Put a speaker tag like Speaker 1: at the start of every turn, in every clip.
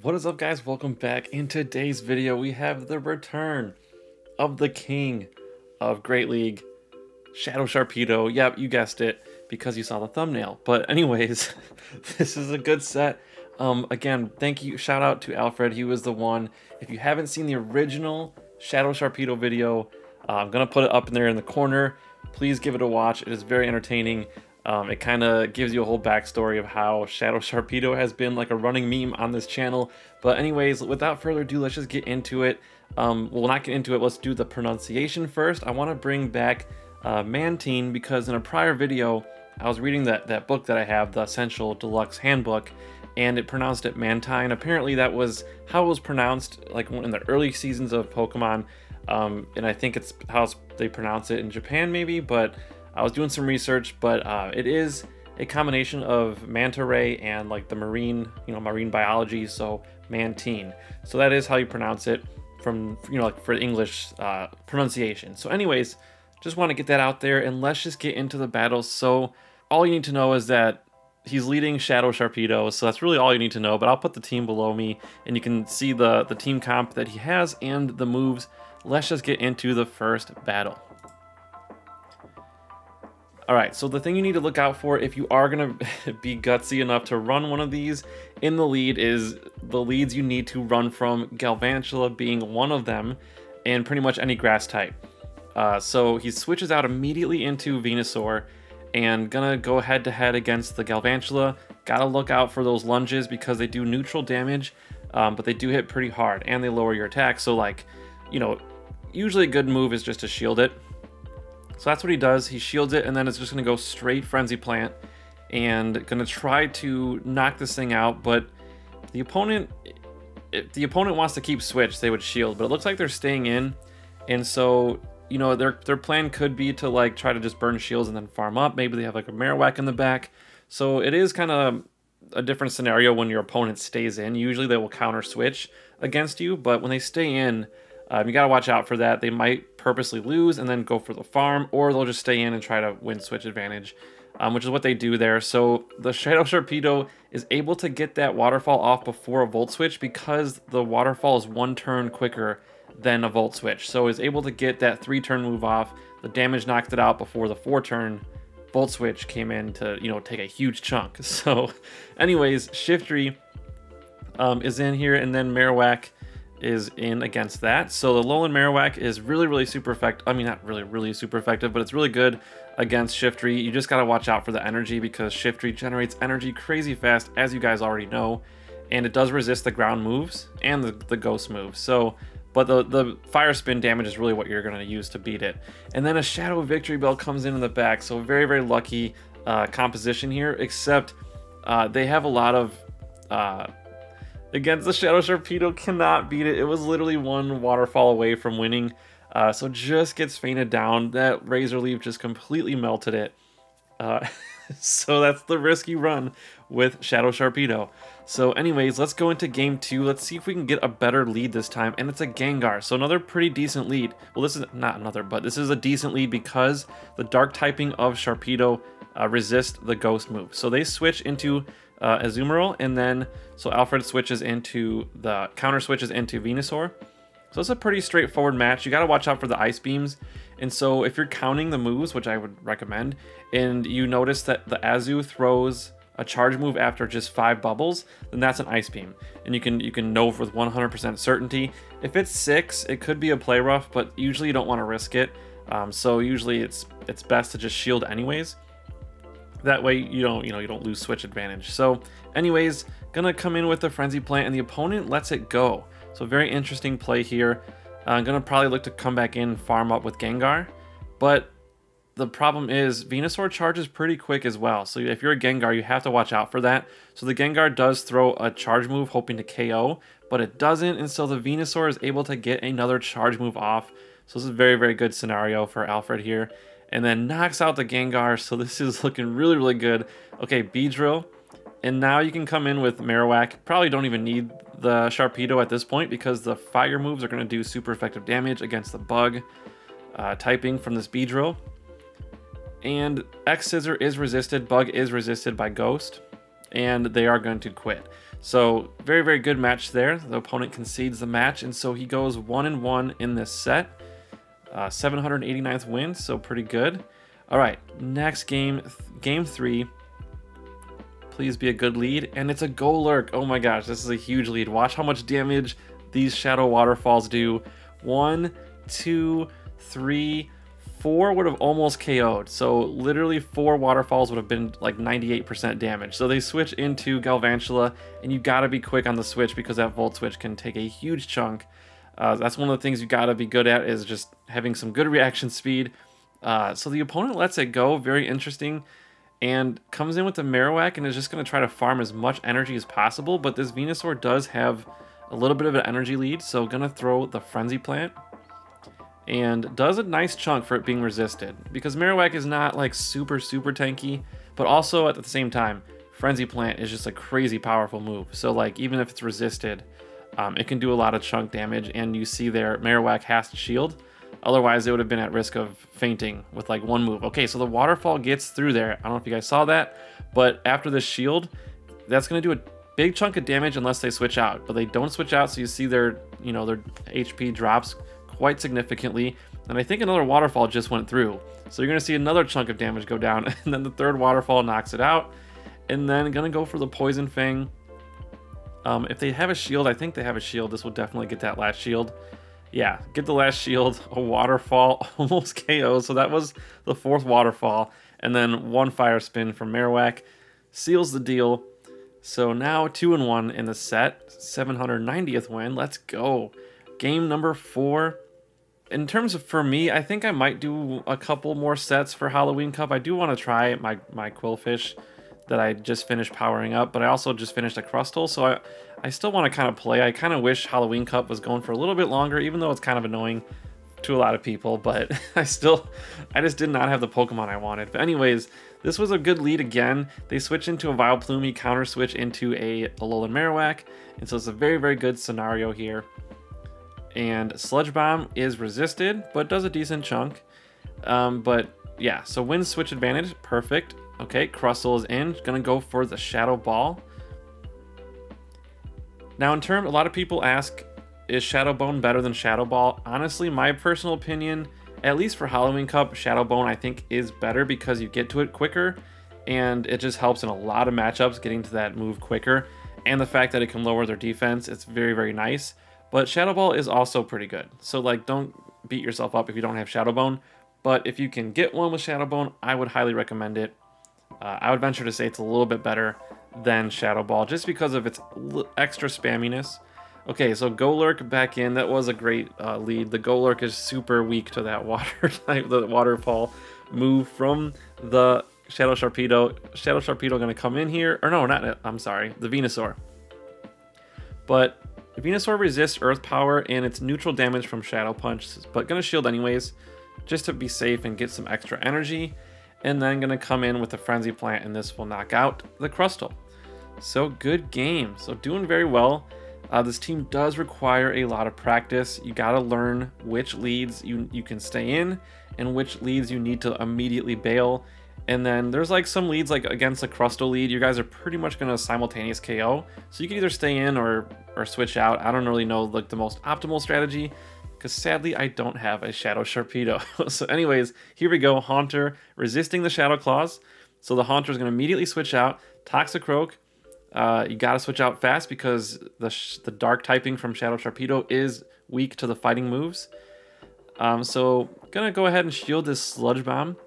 Speaker 1: What is up, guys? Welcome back. In today's video we have the return of the king of Great League, Shadow Sharpedo. Yep, you guessed it because you saw the thumbnail. But anyways, this is a good set. Again, thank you, shout out to Alfred. He was the one. If you haven't seen the original Shadow Sharpedo video, I'm gonna put it up in there in the corner. Please give it a watch. It is very entertaining. It kind of gives you a whole backstory of how Shadow Sharpedo has been like a running meme on this channel. But anyways, without further ado, let's just get into it. We'll not get into it. Let's do the pronunciation first. I want to bring back Mantine because in a prior video, I was reading that book that I have, the Essential Deluxe Handbook, and it pronounced it Mantine. Apparently that was how it was pronounced like in the early seasons of Pokemon. And I think it's how they pronounce it in Japan maybe, but I was doing some research, but it is a combination of manta ray and like the marine, marine biology, so Mantine. So that is how you pronounce it from, like for English pronunciation. So anyways, just want to get that out there and let's just get into the battle. So all you need to know is that he's leading Shadow Sharpedo, so that's really all you need to know, but I'll put the team below me and you can see the team comp that he has and the moves. Let's just get into the first battle. Alright, so the thing you need to look out for if you are going to be gutsy enough to run one of these in the lead is the leads you need to run from, Galvantula being one of them, and pretty much any grass type. So he switches out immediately into Venusaur and gonna go head to head against the Galvantula. Gotta look out for those lunges because they do neutral damage, but they do hit pretty hard and they lower your attack. So like, usually a good move is just to shield it. So that's what he does. He shields it and then it's just going to go straight Frenzy Plant and going to try to knock this thing out. But the opponent, if the opponent wants to keep switch, they would shield. But it looks like they're staying in. And so, their plan could be to like try to just burn shields and then farm up. Maybe they have like a Marowak in the back. So it is kind of a different scenario when your opponent stays in. Usually they will counter switch against you. But when they stay in, you got to watch out for that. They might purposely lose and then go for the farm, or they'll just stay in and try to win switch advantage, which is what they do there. So the Shadow Sharpedo is able to get that waterfall off before a Volt Switch because the waterfall is 1 turn quicker than a Volt Switch. So is able to get that 3-turn move off. The damage knocked it out before the 4-turn Volt Switch came in to, take a huge chunk. So anyways, Shiftry is in here, and then Marowak is in against that. So the Lowland Marowak is really super effective. I mean, not really super effective, but it's really good against Shiftry. You just got to watch out for the energy because Shiftry generates energy crazy fast, as you guys already know, and it does resist the ground moves and the ghost moves. So, but the fire spin damage is really what you're going to use to beat it. And then a Shadow Victory Bell comes in the back. So very lucky composition here, except they have a lot of against the Shadow Sharpedo, cannot beat it. It was literally 1 waterfall away from winning. So just gets fainted down. That Razor Leaf just completely melted it. So that's the risk you run with Shadow Sharpedo. So anyways, let's go into game 2. Let's see if we can get a better lead this time. And it's a Gengar. So another pretty decent lead. Well, this is not another, but this is a decent lead because the dark typing of Sharpedo resists the ghost move. So they switch into Azumarill, and then so Alfred switches into the counter switches into Venusaur. So it's a pretty straightforward match. You got to watch out for the ice beams, and so if you're counting the moves, which I would recommend, and you notice that the Azu throws a charge move after just 5 bubbles, then that's an ice beam, and you can know with 100% certainty. If it's 6, it could be a play rough, but usually you don't want to risk it. So usually it's best to just shield anyways. That way you don't lose switch advantage. So anyways, gonna come in with the Frenzy Plant and the opponent lets it go. So very interesting play here. I'm gonna probably look to come back in and farm up with Gengar, but the problem is Venusaur charges pretty quick as well. So if you're a Gengar, you have to watch out for that. So the Gengar does throw a charge move hoping to KO, but it doesn't, and so the Venusaur is able to get another charge move off. So this is a very good scenario for Alfred here. And then knocks out the Gengar, so this is looking really good. Okay, Beedrill, and now you can come in with Marowak. Probably don't even need the Sharpedo at this point because the fire moves are going to do super effective damage against the bug typing from this Beedrill. And X-Scissor is resisted, Bug is resisted by Ghost. and they are going to quit. So very, very good match there. The opponent concedes the match, and so he goes 1-1 in this set. 789th win, so pretty good. All right, next game, game 3. Please be a good lead, and it's a Golurk. Oh my gosh, this is a huge lead. Watch how much damage these shadow waterfalls do. 1, 2, 3, 4 would have almost KO'd. So literally 4 waterfalls would have been like 98% damage. So they switch into Galvantula, and you gotta be quick on the switch because that Volt Switch can take a huge chunk. That's one of the things you gotta be good at, is just having some good reaction speed. So the opponent lets it go, very interesting, and comes in with the Marowak and is just gonna try to farm as much energy as possible, but this Venusaur does have a little bit of an energy lead, so gonna throw the Frenzy Plant, and does a nice chunk for it being resisted, because Marowak is not like super tanky, but also at the same time, Frenzy Plant is just a crazy powerful move. So like even if it's resisted, it can do a lot of chunk damage, and you see there Marowak has to shield, otherwise it would have been at risk of fainting with like one move. Okay, so the waterfall gets through there. I don't know if you guys saw that, but after the shield, that's gonna do a big chunk of damage unless they switch out, but they don't switch out, so you see their, you know, their HP drops quite significantly, and I think another waterfall just went through, so you're gonna see another chunk of damage go down, and then the third waterfall knocks it out, and then gonna go for the Poison Fang. If they have a shield, I think they have a shield, this will definitely get that last shield. Yeah, get the last shield. A waterfall almost KO, so that was the 4th waterfall, and then 1 Fire Spin from Marowak seals the deal. So now 2-1 in the set, 790th win. Let's go. Game number 4. In terms of, for me, I think I might do a couple more sets for Halloween Cup. I do want to try my Quillfish that I just finished powering up, but I also just finished a Crustle, so I still want to kind of play. I kind of wish Halloween Cup was going for a little bit longer, even though it's kind of annoying to a lot of people, but I just did not have the Pokemon I wanted. But anyways, this was a good lead again. They switch into a Vileplume, counter switch into a Alolan Marowak, and so it's a very, very good scenario here. And Sludge Bomb is resisted, but does a decent chunk. But yeah, so wins switch advantage, perfect. Okay, Crustle is in, gonna go for the Shadow Ball. Now in turn, a lot of people ask, is Shadow Bone better than Shadow Ball? Honestly, my personal opinion, at least for Halloween Cup, Shadow Bone I think is better because you get to it quicker, and it just helps in a lot of matchups getting to that move quicker. And the fact that it can lower their defense, it's very, very nice. But Shadow Ball is also pretty good. So like, don't beat yourself up if you don't have Shadow Bone. But if you can get one with Shadow Bone, I would highly recommend it. I would venture to say it's a little bit better than Shadow Ball, just because of its extra spamminess. Okay, so Golurk back in. That was a great lead. The Golurk is super weak to that water type, the waterfall move from the Shadow Sharpedo. Shadow Sharpedo going to come in here. Or no, not, I'm sorry, the Venusaur. But Venusaur resists Earth Power and its neutral damage from Shadow Punch, but going to shield anyways, just to be safe and get some extra energy. And then going to come in with the Frenzy Plant, and this will knock out the Crustle. So good game. So doing very well. This team does require a lot of practice. You got to learn which leads you can stay in and which leads you need to immediately bail. And then there's like some leads, like against the Crustle lead, you guys are pretty much going to simultaneous KO. So you can either stay in or switch out. I don't really know like the most optimal strategy, because sadly I don't have a Shadow Sharpedo. So anyways, here we go. Haunter resisting the Shadow Claws. So the Haunter is going to immediately switch out. Toxicroak, you got to switch out fast because the dark typing from Shadow Sharpedo is weak to the fighting moves. So going to go ahead and shield this Sludge Bomb.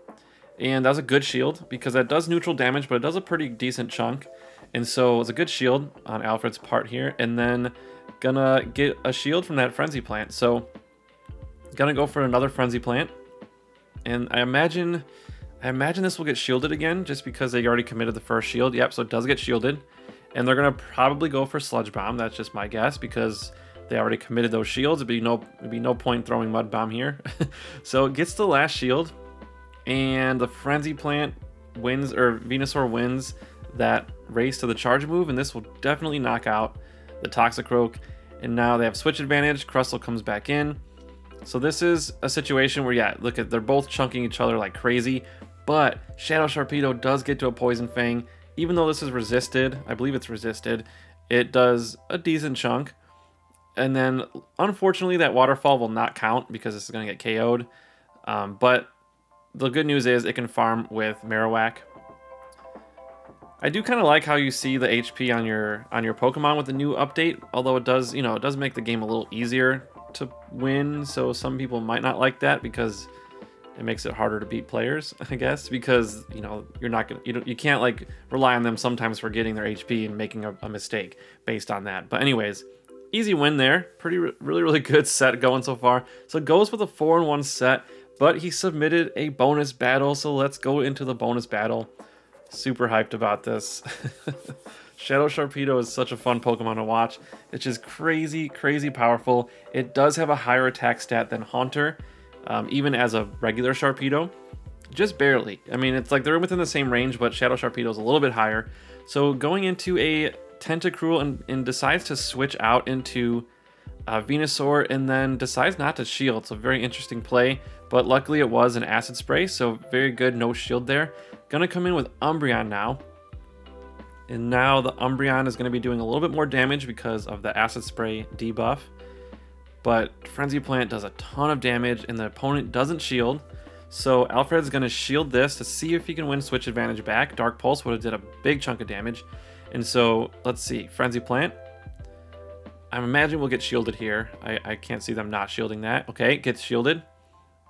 Speaker 1: And that was a good shield because that does neutral damage, but it does a pretty decent chunk. And so it's a good shield on Alfred's part here. And then gonna get a shield from that Frenzy Plant. So gonna go for another Frenzy Plant. And I imagine this will get shielded again just because they already committed the first shield. Yep, so it does get shielded. And they're gonna probably go for Sludge Bomb. That's just my guess because they already committed those shields. It'd be no point throwing Mud Bomb here. So it gets the last shield. And the Frenzy Plant wins, or Venusaur wins that race to the charge move, and this will definitely knock out the Toxicroak. And now they have switch advantage. Crustle comes back in. So this is a situation where, yeah, look at, they're both chunking each other like crazy, but Shadow Sharpedo does get to a Poison Fang, even though this is resisted, I believe it's resisted, it does a decent chunk. And then, unfortunately, that waterfall will not count because this is going to get KO'd. But the good news is it can farm with Marowak. I do kind of like how you see the HP on your Pokemon with the new update, although it does, you know, it does make the game a little easier to win. So some people might not like that because it makes it harder to beat players, I guess, because, you know, you're not gonna, you can't like rely on them sometimes for getting their HP and making a mistake based on that. But anyways, easy win there. Really good set going so far. So it goes with a 4-in-1 set, but he submitted a bonus battle. So let's go into the bonus battle. Super hyped about this. Shadow Sharpedo is such a fun Pokemon to watch. It's just crazy powerful. It does have a higher attack stat than Haunter, even as a regular Sharpedo. Just barely. I mean, it's like they're within the same range, but Shadow Sharpedo is a little bit higher. So going into a Tentacruel and decides to switch out into Venusaur and then decides not to shield. It's a very interesting play, but luckily it was an Acid Spray, so very good, no shield there. Gonna come in with Umbreon now. And now the Umbreon is going to be doing a little bit more damage because of the Acid Spray debuff. But Frenzy Plant does a ton of damage and the opponent doesn't shield. So Alfred's going to shield this to see if he can win switch advantage back. Dark Pulse would have did a big chunk of damage. And so let's see, Frenzy Plant. I imagine we'll get shielded here. I can't see them not shielding that. Okay, gets shielded.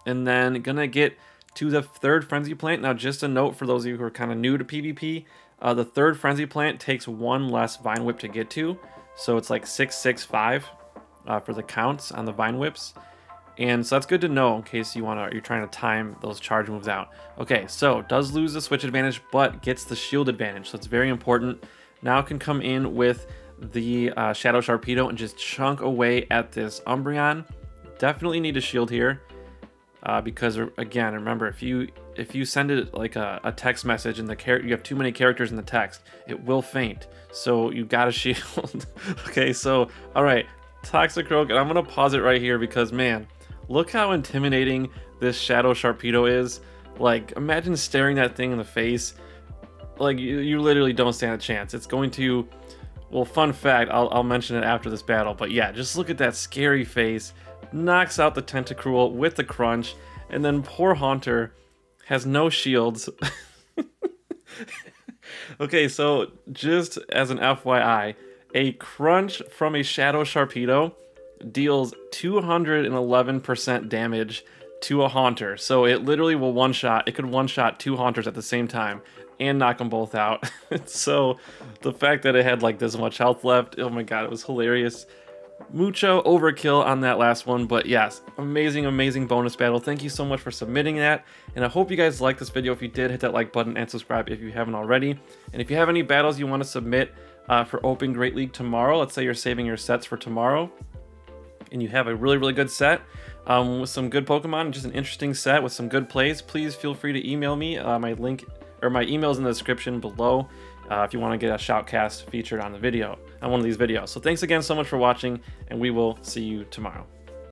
Speaker 1: And then going to get to the third Frenzy Plant. Now just a note for those of you who are kind of new to PvP. The third Frenzy Plant takes one less Vine Whip to get to, so it's like 665 for the counts on the Vine Whips, and so that's good to know in case you're trying to time those charge moves out. Okay, so does lose the switch advantage, but gets the shield advantage, so it's very important. Now can come in with the Shadow Sharpedo and just chunk away at this Umbreon. Definitely need a shield here. Because again, remember, if you send it like a text message and you have too many characters in the text, it will faint. So you gotta shield. Okay, so all right, Toxicroak, and I'm gonna pause it right here because man, look how intimidating this Shadow Sharpedo is. Like, imagine staring that thing in the face. Like you literally don't stand a chance. It's going to, well, fun fact, I'll mention it after this battle. But yeah, just look at that scary face. Knocks out the Tentacruel with the crunch, and then poor Haunter has no shields. Okay, so just as an FYI, a crunch from a Shadow Sharpedo deals 211% damage to a Haunter. So it literally will one-shot, it could one-shot two Haunters at the same time and knock them both out. So the fact that it had like this much health left, oh my god, it was hilarious. Mucho overkill on that last one, but yes, amazing bonus battle. Thank you so much for submitting that, and I hope you guys liked this video. If you did, hit that like button and subscribe if you haven't already. And if you have any battles you want to submit for Open Great League tomorrow, let's say you're saving your sets for tomorrow and you have a really good set with some good Pokemon, just an interesting set with some good plays, please feel free to email me. My email is in the description below if you want to get a shoutcast featured on one of these videos. So thanks again so much for watching, and we will see you tomorrow.